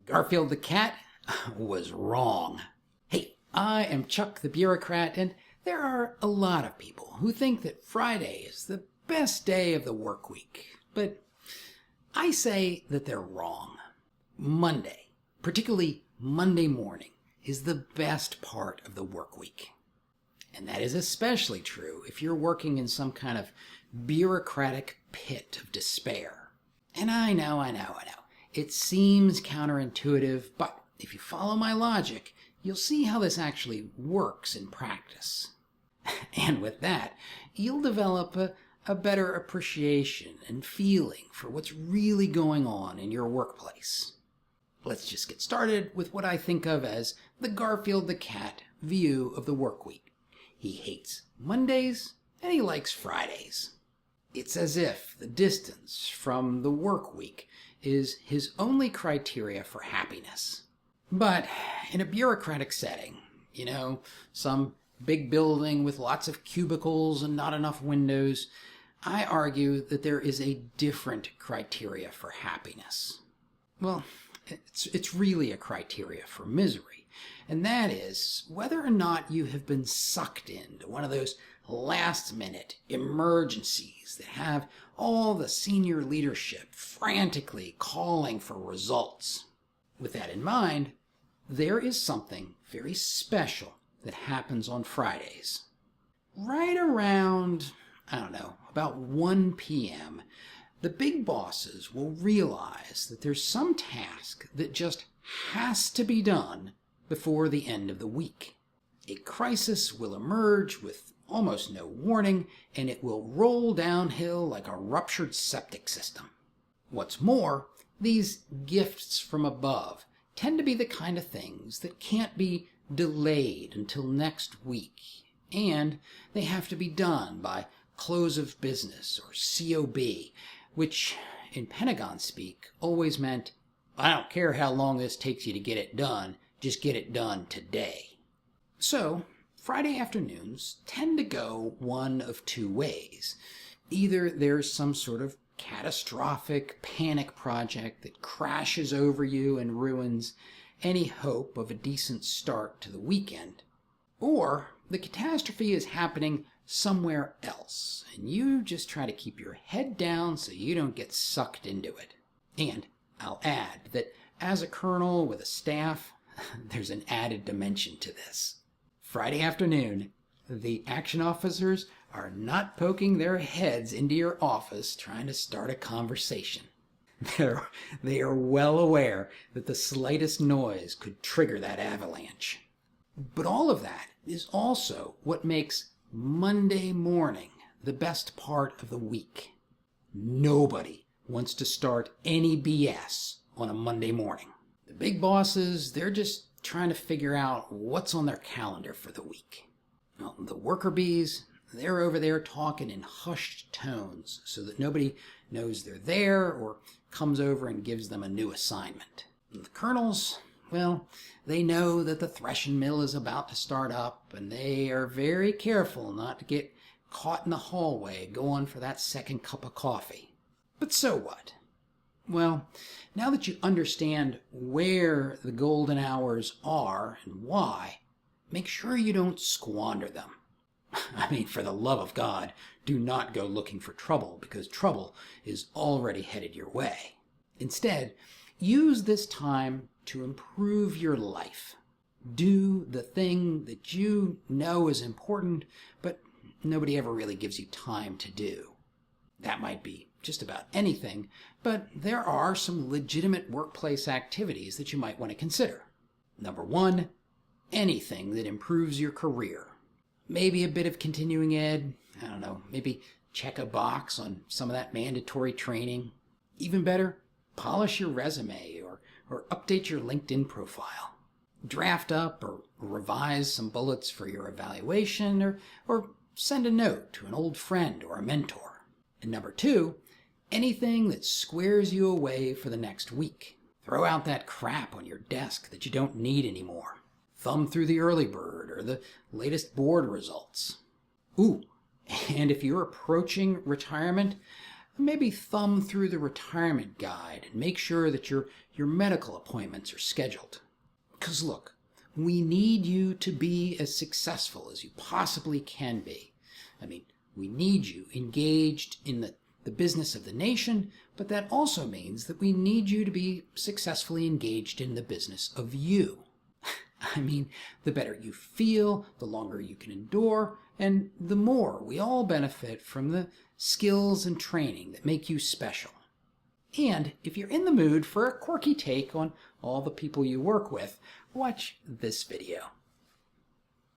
Garfield the cat was wrong. Hey, I am Chuck the bureaucrat, and there are a lot of people who think that Friday is the best day of the work week. But I say that they're wrong. Monday, particularly Monday morning, is the best part of the work week. And that is especially true if you're working in some kind of bureaucratic pit of despair. And I know. It seems counterintuitive, but if you follow my logic, you'll see how this actually works in practice. And with that, you'll develop a better appreciation and feeling for what's really going on in your workplace. Let's just get started with what I think of as the Garfield the cat view of the work week. He hates Mondays and he likes Fridays. It's as if the distance from the work week is his only criteria for happiness. But in a bureaucratic setting, some big building with lots of cubicles and not enough windows, I argue that there is a different criteria for happiness. Well, it's really a criteria for misery, and that is whether or not you have been sucked into one of those last-minute emergencies that have all the senior leadership frantically calling for results. With that in mind, there is something very special that happens on Fridays. Right around, about 1 p.m., the big bosses will realize that there's some task that just has to be done before the end of the week. A crisis will emerge with almost no warning, and it will roll downhill like a ruptured septic system. What's more, these gifts from above tend to be the kind of things that can't be delayed until next week, and they have to be done by close of business or COB, which in Pentagon speak always meant, I don't care how long this takes you to get it done, just get it done today. So, Friday afternoons tend to go one of two ways. Either there's some sort of catastrophic panic project that crashes over you and ruins any hope of a decent start to the weekend, or the catastrophe is happening somewhere else, and you just try to keep your head down so you don't get sucked into it. And I'll add that as a colonel with a staff, there's an added dimension to this. Friday afternoon, the action officers are not poking their heads into your office trying to start a conversation. They are well aware that the slightest noise could trigger that avalanche. But all of that is also what makes Monday morning the best part of the week. Nobody wants to start any BS on a Monday morning. The big bosses, they're just trying to figure out what's on their calendar for the week. Well, the worker bees, they're over there talking in hushed tones so that nobody knows they're there or comes over and gives them a new assignment. And the colonels, well, they know that the threshing mill is about to start up, and they are very careful not to get caught in the hallway going for that second cup of coffee. But so what? Well, now that you understand where the golden hours are and why, make sure you don't squander them. For the love of God, do not go looking for trouble, because trouble is already headed your way. Instead, use this time to improve your life. Do the thing that you know is important, but nobody ever really gives you time to do. That might be just about anything, but there are some legitimate workplace activities that you might want to consider. Number 1, anything that improves your career. Maybe a bit of continuing ed, maybe check a box on some of that mandatory training. Even better, polish your resume or update your LinkedIn profile. Draft up or revise some bullets for your evaluation or send a note to an old friend or a mentor. And number 2, anything that squares you away for the next week. Throw out that crap on your desk that you don't need anymore. Thumb through the early bird or the latest board results. Ooh, and if you're approaching retirement, maybe thumb through the retirement guide and make sure that your medical appointments are scheduled. Because look, we need you to be as successful as you possibly can be. I mean, we need you engaged in the business of the nation, but that also means that we need you to be successfully engaged in the business of you. I mean, the better you feel, the longer you can endure, and the more we all benefit from the skills and training that make you special. And if you're in the mood for a quirky take on all the people you work with, watch this video.